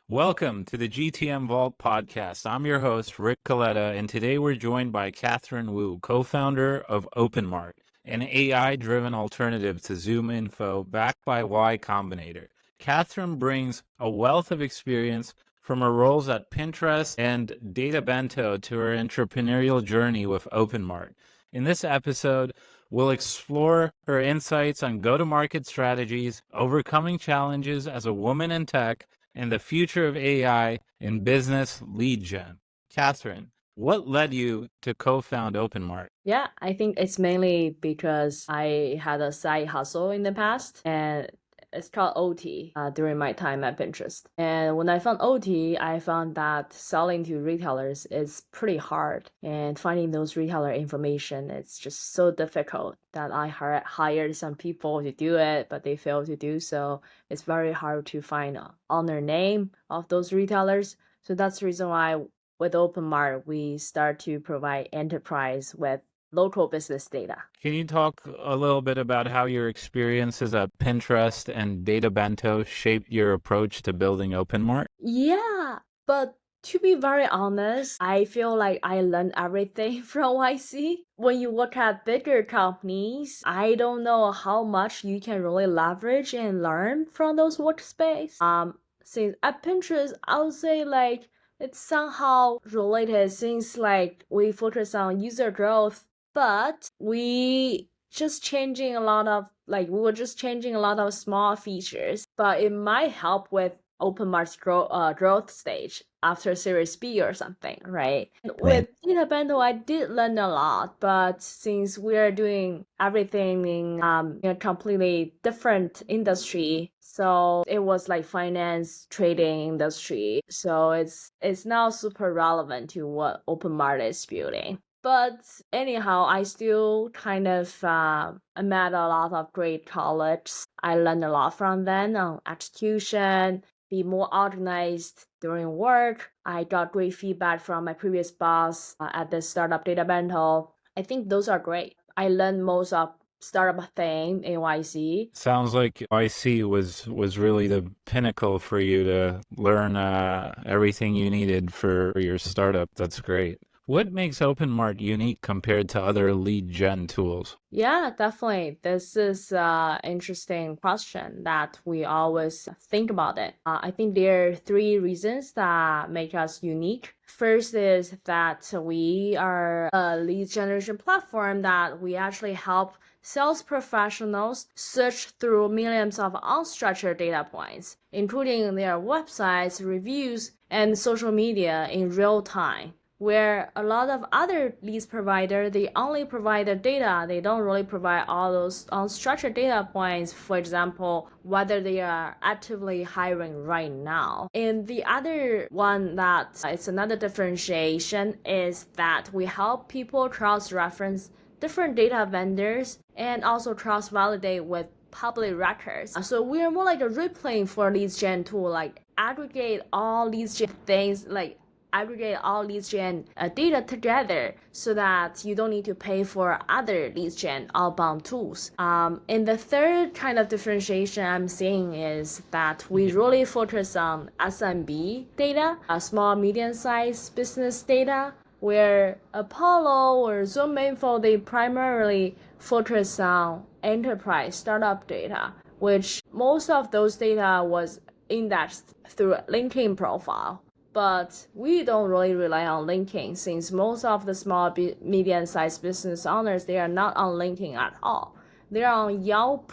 Welcome to the GTM Vault podcast. I'm your host, Rick Coletta, and today we're joined by Kathryn Wu, co-founder of Openmart, an AI-driven alternative to ZoomInfo backed by Y Combinator. Kathryn brings a wealth of experience from her roles at Pinterest and Databento to her entrepreneurial journey with Openmart. In this episode, we'll explore her insights on go-to-market strategies, overcoming challenges as a woman in tech, and the future of AI in business lead gen. Kathryn, what led you to co-found Openmart? Yeah, I think it's mainly because I had a side hustle in the past and it's called OT during my time at Pinterest. And when I found OT, I found that selling to retailers is pretty hard. And finding those retailer information, it's just so difficult that I hired some people to do it, but they failed to do so. It's very hard to find owner name of those retailers. So that's the reason why with Openmart, we start to provide enterprise with local business data. Can you talk a little bit about how your experiences at Pinterest and Databento shaped your approach to building Openmart? Yeah, but to be very honest, I feel like I learned everything from YC. When you look at bigger companies, I don't know how much you can really leverage and learn from those workspace. Since at Pinterest, I would say like it's somehow related since like we focus on user growth, but we just changing a lot of like we were just changing a lot of small features, but it might help with Openmart's growth stage after Series B or something, right? And with Databento, I did learn a lot, but since we are doing everything in a completely different industry, so it was like finance, trading industry. So it's now super relevant to what Openmart is building. But anyhow, I still kind of met a lot of great colleagues. I learned a lot from them on execution, be more organized during work. I got great feedback from my previous boss at the startup Databento. I think those are great. I learned most of startup thing in YC. Sounds like IC was really the pinnacle for you to learn everything you needed for your startup. That's great. What makes Openmart unique compared to other lead gen tools? Yeah, definitely. This is an interesting question that we always think about it. I think there are three reasons that make us unique. First is that we are a lead generation platform that we actually help sales professionals search through millions of unstructured data points, including their websites, reviews, and social media in real time, where a lot of other leads provider, they only provide the data. They don't really provide all those unstructured data points, for example, whether they are actively hiring right now. And the other one that it's another differentiation is that we help people cross-reference different data vendors and also cross-validate with public records. So we are more like a replaying for leads gen tool, like aggregate all leads gen things, like aggregate all leads gen data together so that you don't need to pay for other leads gen outbound tools. And the third kind of differentiation I'm seeing is that we really focus on SMB data, small, medium-sized business data, where Apollo or ZoomInfo, they primarily focus on enterprise startup data, which most of those data was indexed through a LinkedIn profile. But we don't really rely on LinkedIn since most of the small, medium-sized business owners, they are not on LinkedIn at all. They're on Yelp,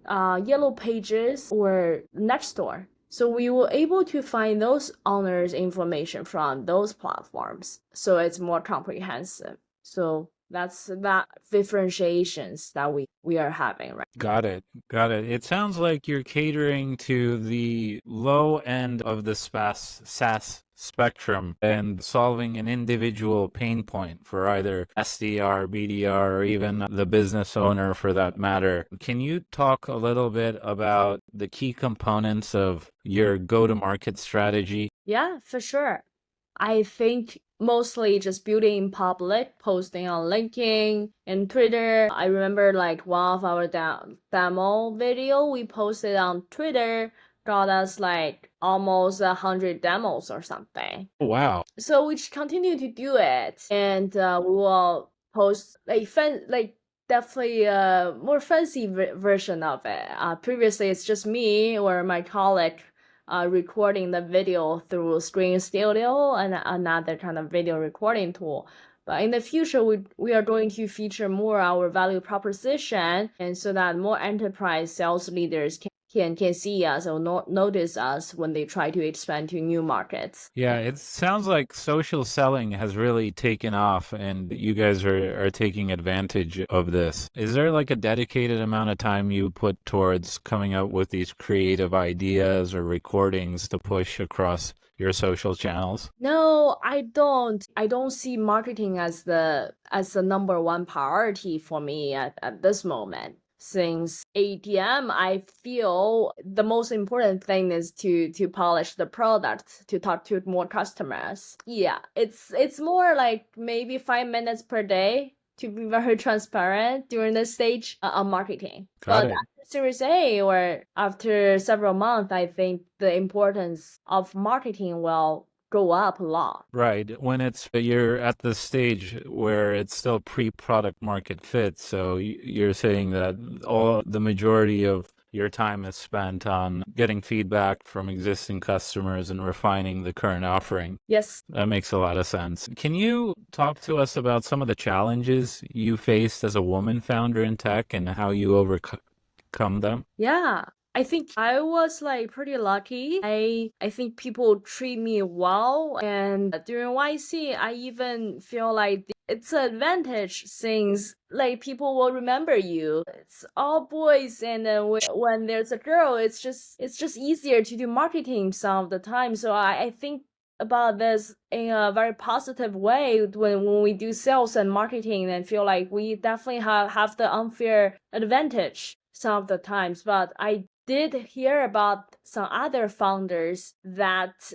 Yellow Pages, or Nextdoor. So we were able to find those owners' information from those platforms. So it's more comprehensive. So that's that differentiations that we are having, right? Got it. Got it. It sounds like you're catering to the low end of the SaaS spectrum and solving an individual pain point for either SDR, BDR, or even the business owner for that matter. Can you talk a little bit about the key components of your go-to-market strategy? Yeah, for sure. I think mostly just building in public, posting on LinkedIn and Twitter. I remember like one of our demo video we posted on Twitter got us like almost 100 demos or something. Wow. So we just continue to do it, and we will post like definitely a more fancy version of it. Previously, it's just me or my colleague recording the video through Screen Studio and another kind of video recording tool. But in the future, we are going to feature more our value proposition, and so that more enterprise sales leaders can see us or notice us when they try to expand to new markets. Yeah, it sounds like social selling has really taken off and you guys are taking advantage of this. Is there like a dedicated amount of time you put towards coming up with these creative ideas or recordings to push across your social channels? No, I don't. I don't see marketing as the number one priority for me at this moment. Since ATM, I feel the most important thing is to polish the product, to talk to more customers. Yeah, it's more like maybe 5 minutes per day to be very transparent during this stage of marketing. Got But it. after Series A or after several months, I think the importance of marketing will go up a lot. Right. When you're at the stage where it's still pre-product market fit, so you're saying that all the majority of your time is spent on getting feedback from existing customers and refining the current offering. Yes. That makes a lot of sense. Can you talk to us about some of the challenges you faced as a woman founder in tech and how you overcome them? Yeah. I think I was like pretty lucky. I think people treat me well, and during YC I even feel like it's an advantage since like people will remember you. It's all boys, and then when there's a girl, it's just easier to do marketing some of the time. So I think about this in a very positive way when we do sales and marketing, and feel like we definitely have the unfair advantage some of the times. But I did hear about some other founders that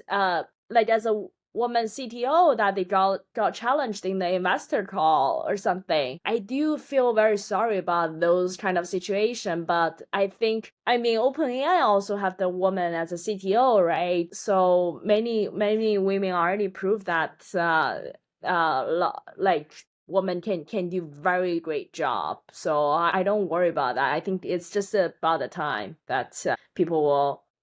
like as a woman CTO that they got challenged in the investor call or something. I do feel very sorry about those kind of situation, but I think OpenAI also have the woman as a CTO, right? So many women already proved that like women can do very great job. So I don't worry about that. I think it's just about the time that people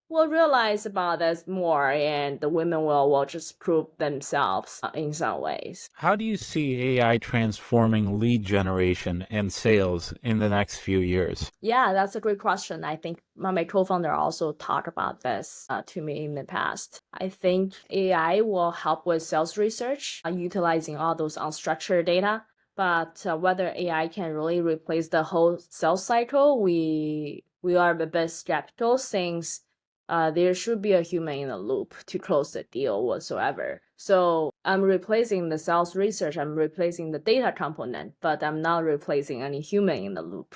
will realize about this more, and the women will just prove themselves in some ways. How do you see AI transforming lead generation and sales in the next few years? Yeah, that's a great question. I think my co-founder also talked about this to me in the past. I think AI will help with sales research, utilizing all those unstructured data. But whether AI can really replace the whole sales cycle, we are a bit skeptical, since there should be a human in the loop to close the deal whatsoever. So I'm replacing the sales research, I'm replacing the data component, but I'm not replacing any human in the loop.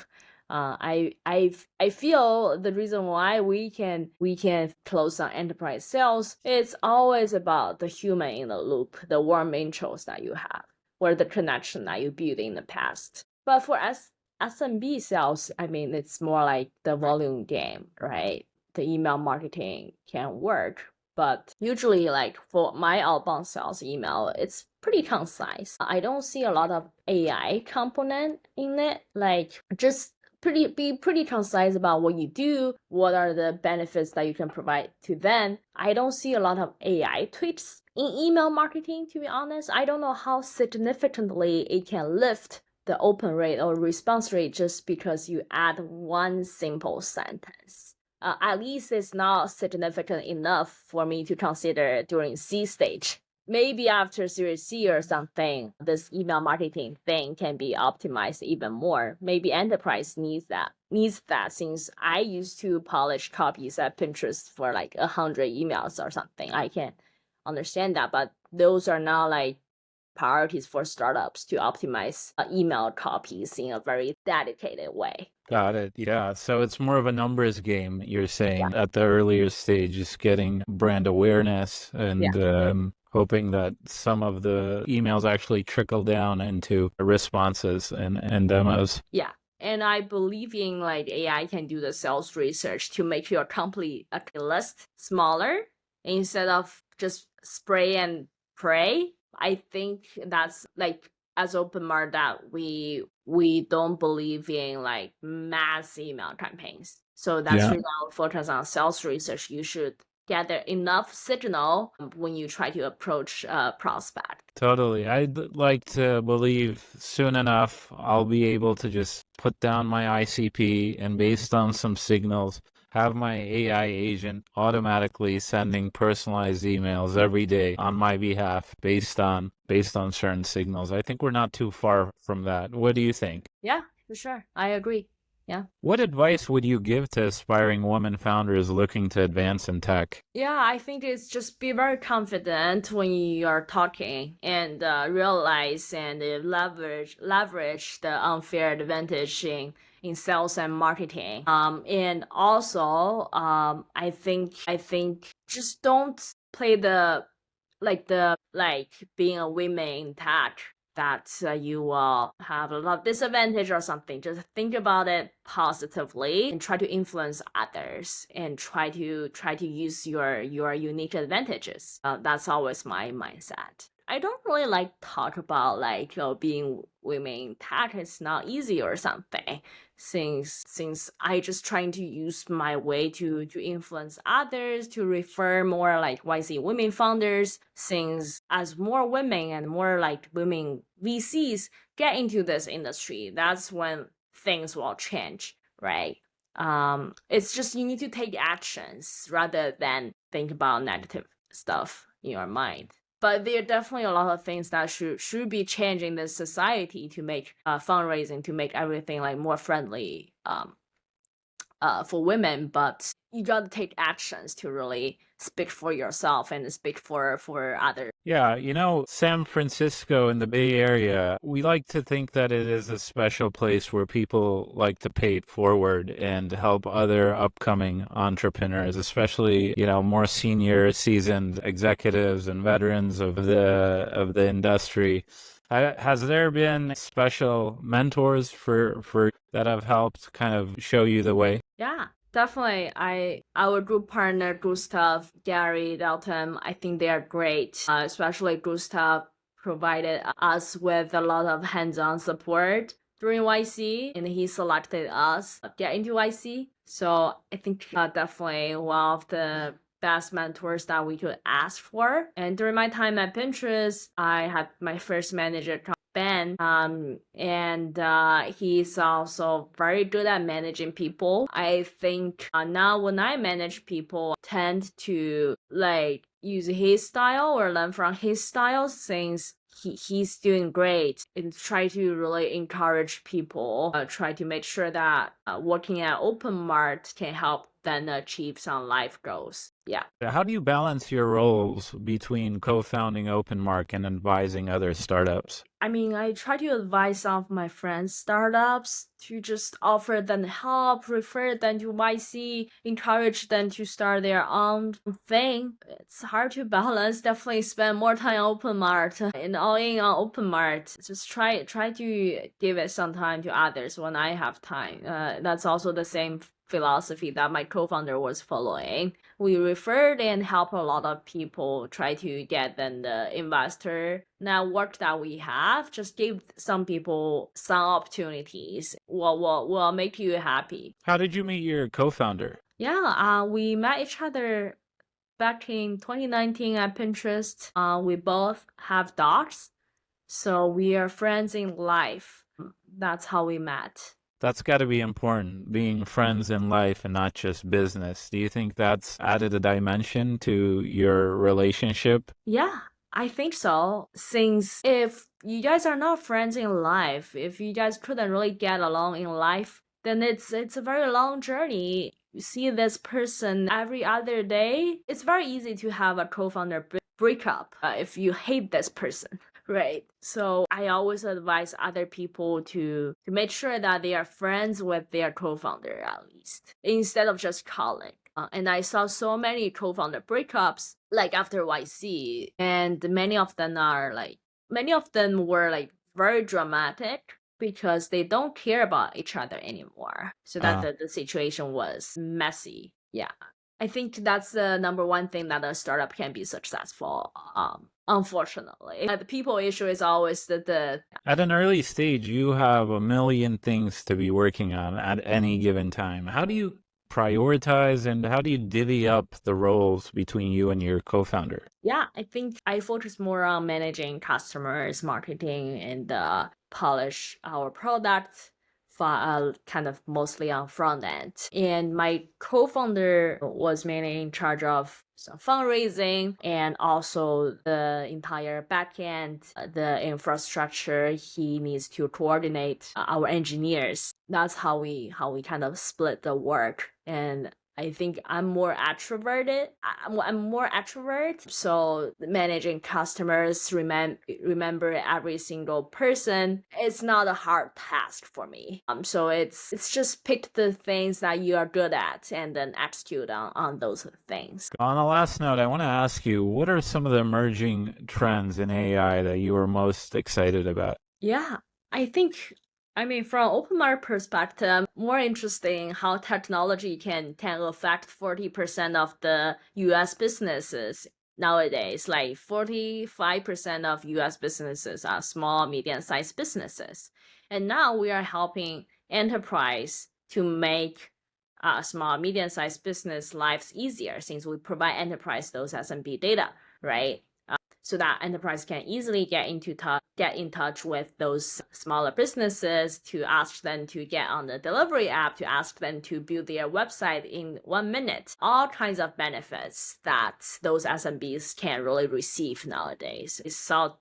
I feel the reason why we can close on enterprise sales, it's always about the human in the loop, the warm intros that you have, or the connection that you built in the past. But for SMB sales, it's more like the volume game, right? The email marketing can work, but usually like for my outbound sales email, it's pretty concise. I don't see a lot of AI component in it. Like just be pretty concise about what you do, what are the benefits that you can provide to them. I don't see a lot of AI tweaks in email marketing, to be honest. I don't know how significantly it can lift the open rate or response rate just because you add one simple sentence. At least it's not significant enough for me to consider during C stage. Maybe after Series C or something, this email marketing thing can be optimized even more. Maybe enterprise needs that, since I used to polish copies at Pinterest for like 100 emails or something. I can understand that, but those are not like priorities for startups to optimize email copies in a very dedicated way. Got it. Yeah. So it's more of a numbers game, you're Yeah. saying, at the earlier stage, just getting brand awareness and hoping that some of the emails actually trickle down into responses and demos. Yeah. And I believe in like AI can do the sales research to make your company list smaller instead of just spray and pray. I think that's like as Openmart that we don't believe in like mass email campaigns. So that's Yeah. really our focus on sales research. You should gather enough signal when you try to approach a prospect. Totally. I'd like to believe soon enough I'll be able to just put down my ICP and based on some signals, have my AI agent automatically sending personalized emails every day on my behalf based on certain signals. I think we're not too far from that. What do you think? Yeah, for sure. I agree. Yeah. What advice would you give to aspiring women founders looking to advance in tech? Yeah, I think it's just be very confident when you are talking and realize and leverage the unfair advantage in sales and marketing. And also, I think just don't play the like being a woman in tech that you will have a lot of disadvantage or something. Just think about it positively and try to influence others and try to use your unique advantages. That's always my mindset. I don't really like talk about like being women in tech is not easy or something since I just trying to use my way to influence others to refer more like YC women founders since as more women and more like women VCs get into this industry, that's when things will change, right? It's just you need to take actions rather than think about negative stuff in your mind. But there are definitely a lot of things that should be changing in the society to make fundraising to make everything like more friendly for women. But you got to take actions to really speak for yourself and speak for others. Yeah, San Francisco in the Bay Area, we like to think that it is a special place where people like to pay it forward and help other upcoming entrepreneurs, especially, more senior, seasoned executives and veterans of the industry. Has there been special mentors for that have helped kind of show you the way? Yeah, definitely. Our group partner Gustav, Gary, Dalton, I think they are great. Especially Gustav provided us with a lot of hands-on support during YC, and he selected us to get into YC. So I think definitely one of the best mentors that we could ask for. And during my time at Pinterest, I had my first manager Ben, and he's also very good at managing people. I think now when I manage people, I tend to like use his style or learn from his style since he's doing great and try to really encourage people, try to make sure that working at Openmart can help them achieve some life goals. Yeah. How do you balance your roles between co-founding Openmark and advising other startups? I mean, I try to advise some of my friends' startups to just offer them help, refer them to YC, encourage them to start their own thing. It's hard to balance. Definitely spend more time on Openmart and all in on Openmart. Just try to give it some time to others when I have time. That's also the same philosophy that my co-founder was following. We referred and helped a lot of people try to get them the investor network that we have. Just give some people some opportunities. Will make you happy. How did you meet your co-founder? Yeah, we met each other back in 2019 at Pinterest. We both have dogs, so we are friends in life. That's how we met. That's got to be important, being friends in life and not just business. Do you think that's added a dimension to your relationship? Yeah, I think so. Since if you guys are not friends in life, if you guys couldn't really get along in life, then it's a very long journey. You see this person every other day. It's very easy to have a co-founder breakup if you hate this person. Right. So I always advise other people to make sure that they are friends with their co-founder at least, instead of just calling. And I saw so many co-founder breakups like after YC, and many of them were like very dramatic. because they don't care about each other anymore. So that the situation was messy. Yeah. I think that's the number one thing that a startup can be successful. Unfortunately, the people issue is always the At an early stage, you have a million things to be working on at any given time. How do you prioritize and how do you divvy up the roles between you and your co-founder? Yeah, I think I focus more on managing customers, marketing, and polish our product, kind of mostly on front end. And my co-founder was mainly in charge of some fundraising and also the entire backend, the infrastructure. He needs to coordinate our engineers. That's how we kind of split the work. And I think I'm more extroverted. I'm more extrovert, so managing customers, remember every single person, it's not a hard task for me. So it's just pick the things that you are good at and then execute on those things. On the last note, I want to ask you, what are some of the emerging trends in AI that you are most excited about? Yeah, I think, I mean, from Openmart perspective, more interesting how technology can affect 40% of the US businesses nowadays. Like 45% of US businesses are small, medium-sized businesses. And now we are helping enterprise to make small, medium-sized business lives easier since we provide enterprise those SMB data, right? So that enterprise can easily get in touch with those smaller businesses to ask them to get on the delivery app, to ask them to build their website in 1 minute. All kinds of benefits that those SMBs can really receive nowadays. It's so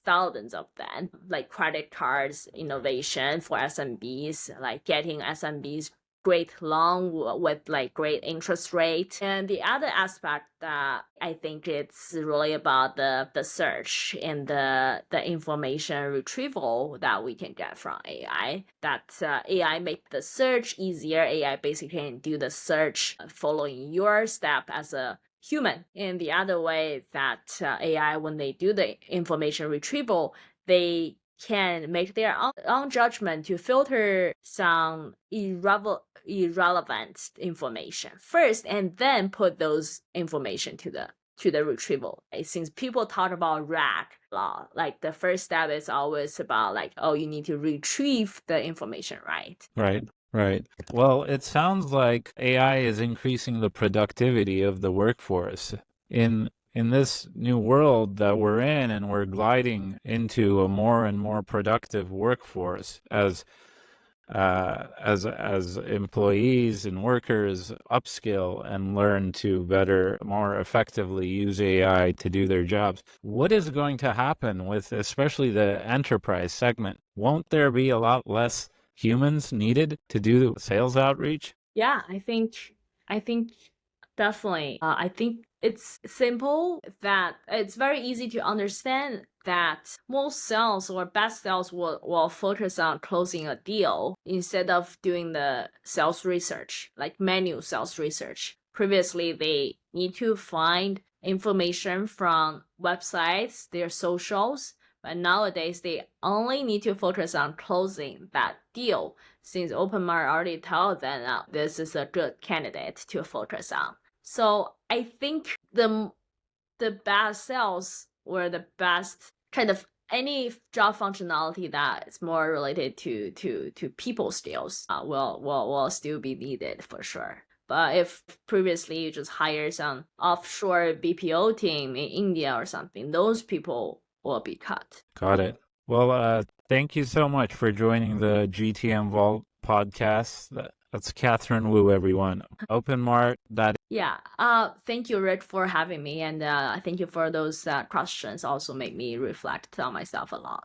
thousands of them, like credit cards innovation for SMBs, like getting SMBs great loan with like great interest rate. And the other aspect that I think it's really about the search and the information retrieval that we can get from AI. That AI make the search easier. AI basically can do the search following your step as a human. And the other way that AI, when they do the information retrieval, they can make their own judgment to filter some irrelevant information first and then put those information to the retrieval. Since people talk about RAG law, like the first step is always about like, oh, you need to retrieve the information, right? Right. Well, it sounds like AI is increasing the productivity of the workforce. In this new world that we're in, and we're gliding into a more and more productive workforce as employees and workers upskill and learn to better, more effectively use AI to do their jobs. What is going to happen with especially the enterprise segment? Won't there be a lot less humans needed to do sales outreach? Yeah, I think definitely. I think it's simple that it's very easy to understand that most sales or best sales will focus on closing a deal instead of doing the sales research, like manual sales research. Previously, they need to find information from websites, their socials, but nowadays they only need to focus on closing that deal since Openmart already told them this is a good candidate to focus on. So I think the best sales or the best kind of any job functionality that is more related to people skills will still be needed for sure. But if previously you just hire some offshore BPO team in India or something, those people will be cut. Got it. Well, thank you so much for joining the GTM Vault podcast. That's Kathryn Wu, everyone. Openmart. Yeah. Thank you, Rick, for having me, and thank you for those questions. Also, make me reflect on myself a lot.